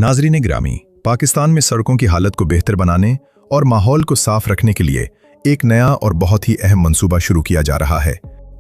नाज़रीन ग्रामी, पाकिस्तान में सड़कों की हालत को बेहतर बनाने और माहौल को साफ रखने के लिए एक नया और बहुत ही अहम मंसूबा शुरू किया जा रहा है।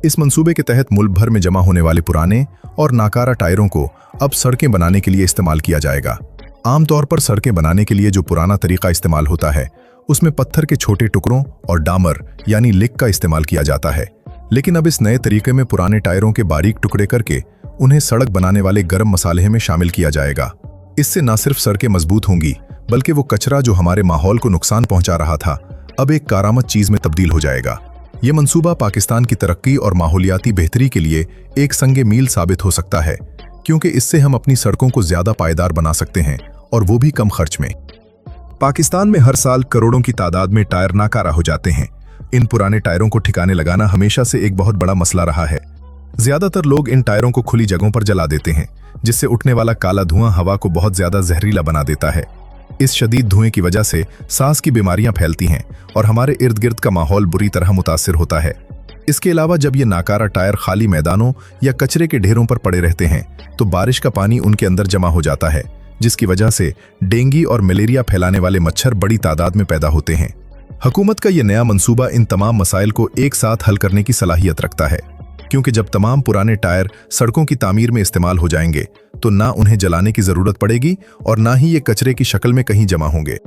इस मंसूबे के तहत मुल्क भर में जमा होने वाले पुराने और नाकारा टायरों को अब सड़कें बनाने के लिए इस्तेमाल किया जाएगा। आमतौर पर सड़कें बनाने के लिए जो पुराना तरीका इस्तेमाल होता है उसमें पत्थर के छोटे टुकड़ों और डामर यानी लिक का इस्तेमाल किया जाता है, लेकिन अब इस नए तरीके में पुराने टायरों के बारीक टुकड़े करके उन्हें सड़क बनाने वाले गर्म मसाले में शामिल किया जाएगा। इससे न सिर्फ सड़कें मजबूत होंगी बल्कि वो कचरा जो हमारे माहौल को नुकसान पहुंचा रहा था अब एक कारामद चीज में तब्दील हो जाएगा। ये मंसूबा पाकिस्तान की तरक्की और माहौलियाती बेहतरी के लिए एक संगे मील साबित हो सकता है, क्योंकि इससे हम अपनी सड़कों को ज्यादा पायदार बना सकते हैं और वो भी कम खर्च में। पाकिस्तान में हर साल करोड़ों की तादाद में टायर नाकारा हो जाते हैं। इन पुराने टायरों को ठिकाने लगाना हमेशा से एक बहुत बड़ा मसला रहा है। ज्यादातर लोग इन टायरों को खुली जगहों पर जला देते हैं, जिससे उठने वाला काला धुआं हवा को बहुत ज्यादा जहरीला बना देता है। इस शदीद धुएं की वजह से सांस की बीमारियां फैलती हैं और हमारे इर्द गिर्द का माहौल बुरी तरह मुतासिर होता है। इसके अलावा जब ये नाकारा टायर खाली मैदानों या कचरे के ढेरों पर पड़े रहते हैं तो बारिश का पानी उनके अंदर जमा हो जाता है, जिसकी वजह से डेंगू और मलेरिया फैलाने वाले मच्छर बड़ी तादाद में पैदा होते हैं। हुकूमत का यह नया मंसूबा इन तमाम मसाइल को एक साथ हल करने की सलाहियत रखता है, क्योंकि जब तमाम पुराने टायर सड़कों की तामीर में इस्तेमाल हो जाएंगे तो ना उन्हें जलाने की जरूरत पड़ेगी और ना ही ये कचरे की शक्ल में कहीं जमा होंगे।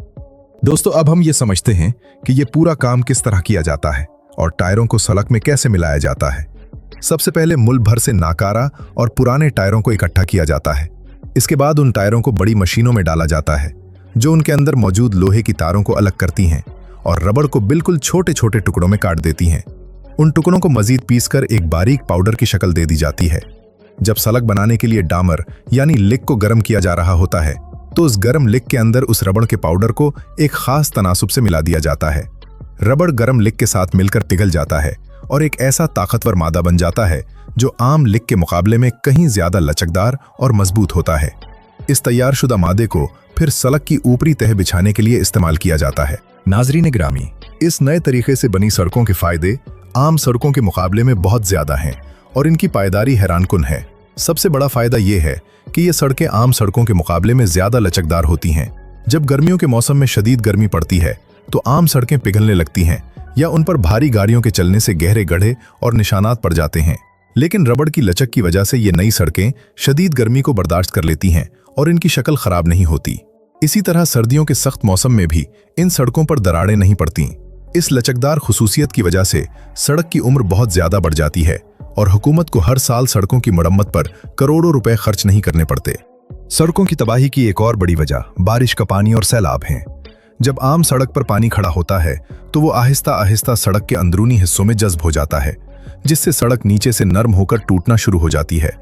दोस्तों, अब हम ये समझते हैं कि ये पूरा काम किस तरह किया जाता है और टायरों को सड़क में कैसे मिलाया जाता है। सबसे पहले मुल्क भर से नाकारा और पुराने टायरों को इकट्ठा किया जाता है। इसके बाद उन टायरों को बड़ी मशीनों में डाला जाता है जो उनके अंदर मौजूद लोहे की तारों को अलग करती हैं और रबड़ को बिल्कुल छोटे छोटे टुकड़ों में काट देती हैं। उन टुकड़ों को मजीद पीसकर एक बारीक पाउडर की शक्ल दे दी जाती है। जब सड़क बनाने के लिए डामर यानी लिक को गर्म किया जा रहा होता है तो उस गर्म लिक के अंदर उस रबड़ के पाउडर को एक खास तनासुब से मिला दिया जाता है। रबड़ गर्म लिक के साथ मिलकर पिघल जाता है और एक ऐसा ताकतवर मादा बन जाता है जो आम लिक के मुकाबले में कहीं ज्यादा लचकदार और मजबूत होता है। इस तैयार शुदा मादे को फिर सड़क की ऊपरी तह बिछाने के लिए इस्तेमाल किया जाता है। नाज़रीन ग्रामी, इस नए तरीके से बनी सड़कों के फायदे आम सड़कों के मुकाबले में बहुत ज्यादा हैं और इनकी पायदारी हैरानकुन है। सबसे बड़ा फायदा यह है कि ये सड़कें आम सड़कों के मुकाबले में ज्यादा लचकदार होती हैं। जब गर्मियों के मौसम में शदीद गर्मी पड़ती है तो आम सड़कें पिघलने लगती हैं या उन पर भारी गाड़ियों के चलने से गहरे गड्ढे और निशानात पड़ जाते हैं, लेकिन रबड़ की लचक की वजह से ये नई सड़कें शदीद गर्मी को बर्दाश्त कर लेती हैं और इनकी शक्ल खराब नहीं होती। इसी तरह सर्दियों के सख्त मौसम में भी इन सड़कों पर दरारें नहीं पड़ती। इस लचकदार खुसूसियत की वजह से सड़क की उम्र बहुत ज्यादा बढ़ जाती है और हुकूमत को हर साल सड़कों की मरम्मत पर करोड़ों रुपए खर्च नहीं करने पड़ते। सड़कों की तबाही की एक और बड़ी वजह बारिश का पानी और सैलाब हैं। जब आम सड़क पर पानी खड़ा होता है तो वो आहिस्ता आहिस्ता सड़क के अंदरूनी हिस्सों में जज्ब हो जाता है, जिससे सड़क नीचे से नरम होकर टूटना शुरू हो जाती है।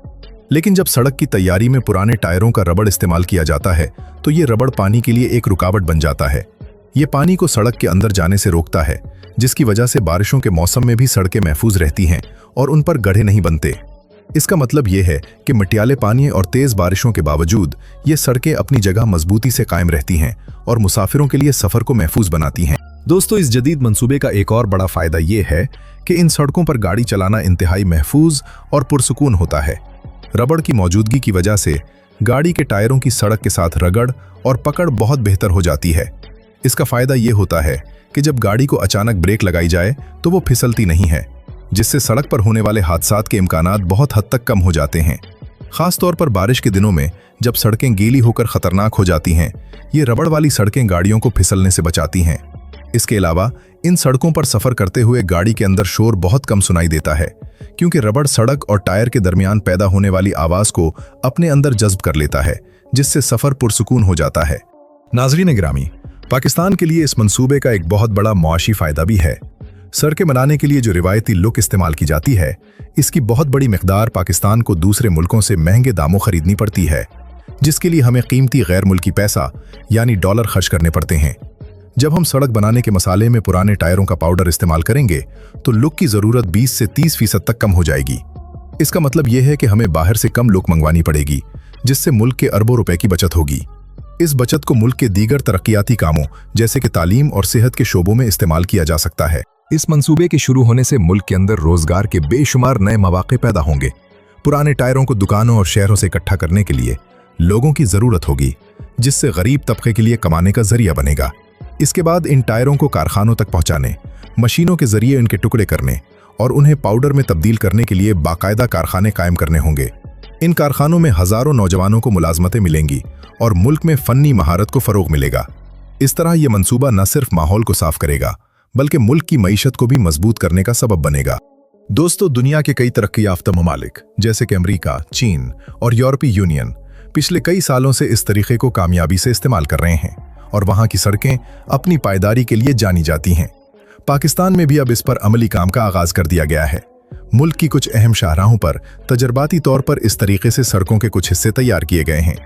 लेकिन जब सड़क की तैयारी में पुराने टायरों का रबड़ इस्तेमाल किया जाता है तो ये रबड़ पानी के लिए एक रुकावट बन जाता है। ये पानी को सड़क के अंदर जाने से रोकता है, जिसकी वजह से बारिशों के मौसम में भी सड़कें महफूज रहती हैं और उन पर गड्ढे नहीं बनते। इसका मतलब ये है कि मटियाले पानी और तेज बारिशों के बावजूद ये सड़कें अपनी जगह मजबूती से कायम रहती हैं और मुसाफिरों के लिए सफर को महफूज बनाती हैं। दोस्तों, इस जदीद मंसूबे का एक और बड़ा फायदा ये है कि इन सड़कों पर गाड़ी चलाना इंतहाई महफूज और पुरसुकून होता है। रबड़ की मौजूदगी की वजह से गाड़ी के टायरों की सड़क के साथ रगड़ और पकड़ बहुत बेहतर हो जाती है। इसका फायदा ये होता है कि जब गाड़ी को अचानक ब्रेक लगाई जाए तो वो फिसलती नहीं है, जिससे सड़क पर होने वाले हादसात के इम्कानात बहुत हद तक कम हो जाते हैं। खास तौर पर बारिश के दिनों में जब सड़कें गीली होकर खतरनाक हो जाती हैं, ये रबड़ वाली सड़कें गाड़ियों को फिसलने से बचाती हैं। इसके अलावा इन सड़कों पर सफर करते हुए गाड़ी के अंदर शोर बहुत कम सुनाई देता है, क्योंकि रबड़ सड़क और टायर के दरमियान पैदा होने वाली आवाज को अपने अंदर जज्ब कर लेता है, जिससे सफर पुरसुकून हो जाता है। नाज़रीन ग्रामी, पाकिस्तान के लिए इस मंसूबे का एक बहुत बड़ा मुआशी फायदा भी है। सड़कें बनाने के लिए जो रिवायती लुक इस्तेमाल की जाती है, इसकी बहुत बड़ी मिकदार पाकिस्तान को दूसरे मुल्कों से महंगे दामों खरीदनी पड़ती है, जिसके लिए हमें कीमती गैर मुल्की पैसा यानी डॉलर खर्च करने पड़ते हैं। जब हम सड़क बनाने के मसाले में पुराने टायरों का पाउडर इस्तेमाल करेंगे तो लुक की जरूरत 20 से 30% तक कम हो जाएगी। इसका मतलब यह है कि हमें बाहर से कम लुक मंगवानी पड़ेगी, जिससे मुल्क के अरबों रुपए की बचत होगी। इस बचत को मुल्क के दीगर तरक्याती कामों जैसे कि तालीम और सेहत के शोबों में इस्तेमाल किया जा सकता है। इस मंसूबे के शुरू होने से मुल्क के अंदर रोजगार के बेशुमार नए मौके पैदा होंगे। पुराने टायरों को दुकानों और शहरों से इकट्ठा करने के लिए लोगों की जरूरत होगी, जिससे गरीब तबके के लिए कमाने का जरिया बनेगा। इसके बाद इन टायरों को कारखानों तक पहुंचाने, मशीनों के जरिए इनके टुकड़े करने और उन्हें पाउडर में तब्दील करने के लिए बाकायदा कारखाने कायम करने होंगे। इन कारखानों में हजारों नौजवानों को मुलाजमतें मिलेंगी और मुल्क में फन्नी महारत को फरोग मिलेगा। इस तरह यह मंसूबा न सिर्फ माहौल को साफ करेगा, बल्कि मुल्क की मईशत को भी मजबूत करने का सबब बनेगा। दोस्तों, दुनिया के कई तरक्की याफ्ता ममालिक जैसे कि अमेरिका, चीन और यूरोपीय यूनियन पिछले कई सालों से इस तरीके को कामयाबी से इस्तेमाल कर रहे हैं और वहां की सड़कें अपनी पायदारी के लिए जानी जाती हैं। पाकिस्तान में भी अब इस पर अमली काम का आगाज कर दिया गया है। मुल्क की कुछ अहम शाहराहों पर तजर्बाती तौर पर इस तरीके से सड़कों के कुछ हिस्से तैयार किए गए हैं।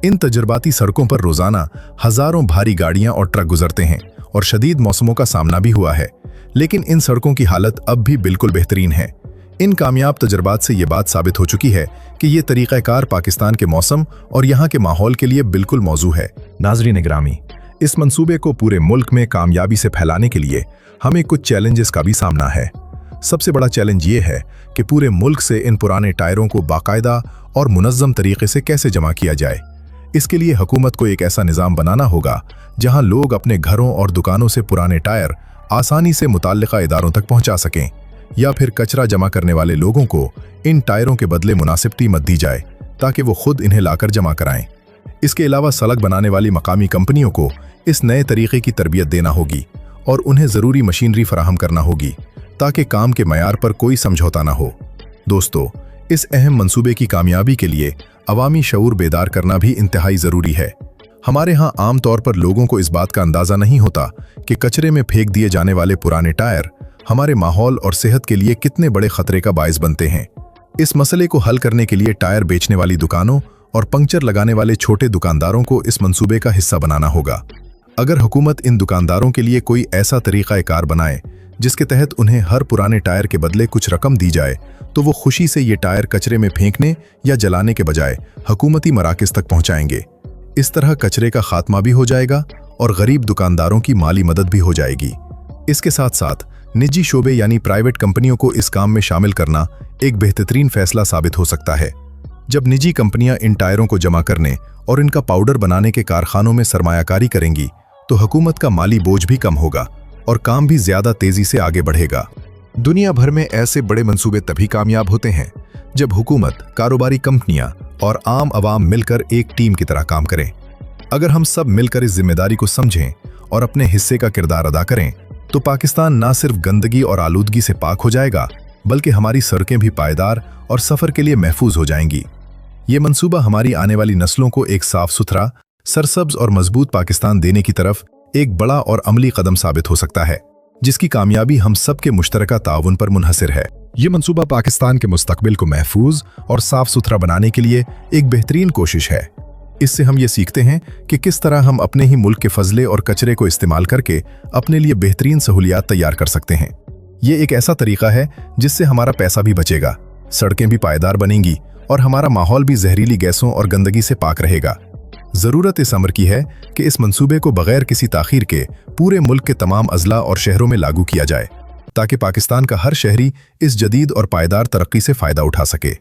इन तजर्बाती सड़कों पर रोजाना हजारों भारी गाड़ियां और ट्रक गुजरते हैं और शदीद मौसमों का सामना भी हुआ है, लेकिन इन सड़कों की हालत अब भी बिल्कुल बेहतरीन है। इन कामयाब तजर्बात से ये बात साबित हो चुकी है कि ये तरीक़ाकार पाकिस्तान के मौसम और यहाँ के माहौल के लिए बिल्कुल मौजू है। नाज़रीन ग्रामी, इस मंसूबे को पूरे मुल्क में कामयाबी से फैलाने के लिए हमें कुछ चैलेंजेस का भी सामना है। सबसे बड़ा चैलेंज ये है कि पूरे मुल्क से इन पुराने टायरों को बाकायदा और मुनज़्ज़म तरीके से कैसे जमा किया जाए। इसके लिए हुकूमत को एक ऐसा निज़ाम बनाना होगा जहां लोग अपने घरों और दुकानों से पुराने टायर आसानी से मुताल्लिका इदारों तक पहुंचा सकें, या फिर कचरा जमा करने वाले लोगों को इन टायरों के बदले मुनासिब कीमत दी जाए ताकि वो खुद इन्हें लाकर जमा कराएं। इसके अलावा सड़क बनाने वाली मकामी कंपनियों को इस नए तरीके की तरबियत देना होगी और उन्हें ज़रूरी मशीनरी फराहम करना होगी ताकि काम के मयार पर कोई समझौता ना हो। दोस्तों, इस अहम मंसूबे की कामयाबी के लिए अवामी शऊर बेदार करना भी इंतहाई ज़रूरी है। हमारे यहाँ आम तौर पर लोगों को इस बात का अंदाज़ा नहीं होता कि कचरे में फेंक दिए जाने वाले पुराने टायर हमारे माहौल और सेहत के लिए कितने बड़े खतरे का बायस बनते हैं। इस मसले को हल करने के लिए टायर बेचने वाली दुकानों और पंक्चर लगाने वाले छोटे दुकानदारों को इस मंसूबे का हिस्सा बनाना होगा। अगर हुकूमत इन दुकानदारों के लिए कोई ऐसा तरीक़ा-ए-कार बनाए जिसके तहत उन्हें हर पुराने टायर के बदले कुछ रकम दी जाए, तो वो खुशी से ये टायर कचरे में फेंकने या जलाने के बजाय हुकूमती मराकज़ तक पहुंचाएंगे। इस तरह कचरे का खात्मा भी हो जाएगा और गरीब दुकानदारों की माली मदद भी हो जाएगी। इसके साथ साथ निजी शोबे यानी प्राइवेट कंपनियों को इस काम में शामिल करना एक बेहतरीन फैसला साबित हो सकता है। जब निजी कंपनियां इन टायरों को जमा करने और इनका पाउडर बनाने के कारखानों में सरमायाकारी करेंगी, तो हुकूमत का माली बोझ भी कम होगा और काम भी ज्यादा तेजी से आगे बढ़ेगा। दुनिया भर में ऐसे बड़े मंसूबे तभी कामयाब होते हैं जब हुकूमत, कारोबारी कंपनियां और आम आवाम मिलकर एक टीम की तरह काम करें। अगर हम सब मिलकर इस जिम्मेदारी को समझें और अपने हिस्से का किरदार अदा करें, तो पाकिस्तान ना सिर्फ गंदगी और आलूदगी से पाक हो जाएगा, बल्कि हमारी सड़कें भी पायदार और सफर के लिए महफूज हो जाएंगी। ये मंसूबा हमारी आने वाली नस्लों को एक साफ सुथरा, सरसब्ज और मजबूत पाकिस्तान देने की तरफ एक बड़ा और अमली कदम साबित हो सकता है, जिसकी कामयाबी हम सब के मुश्तरका ताउन पर मुनहसिर है। ये मंसूबा पाकिस्तान के मुस्तकबिल को महफूज और साफ सुथरा बनाने के लिए एक बेहतरीन कोशिश है। इससे हम ये सीखते हैं कि किस तरह हम अपने ही मुल्क के फजले और कचरे को इस्तेमाल करके अपने लिए बेहतरीन सहूलियात तैयार कर सकते हैं। ये एक ऐसा तरीका है जिससे हमारा पैसा भी बचेगा, सड़कें भी पायदार बनेंगी और हमारा माहौल भी जहरीली गैसों और गंदगी से पाक रहेगा। ज़रूरत इस अमर की है कि इस मंसूबे को बगैर किसी ताखीर के पूरे मुल्क के तमाम अजला और शहरों में लागू किया जाए, ताकि पाकिस्तान का हर शहरी इस जदीद और पायदार तरक्की से फ़ायदा उठा सके।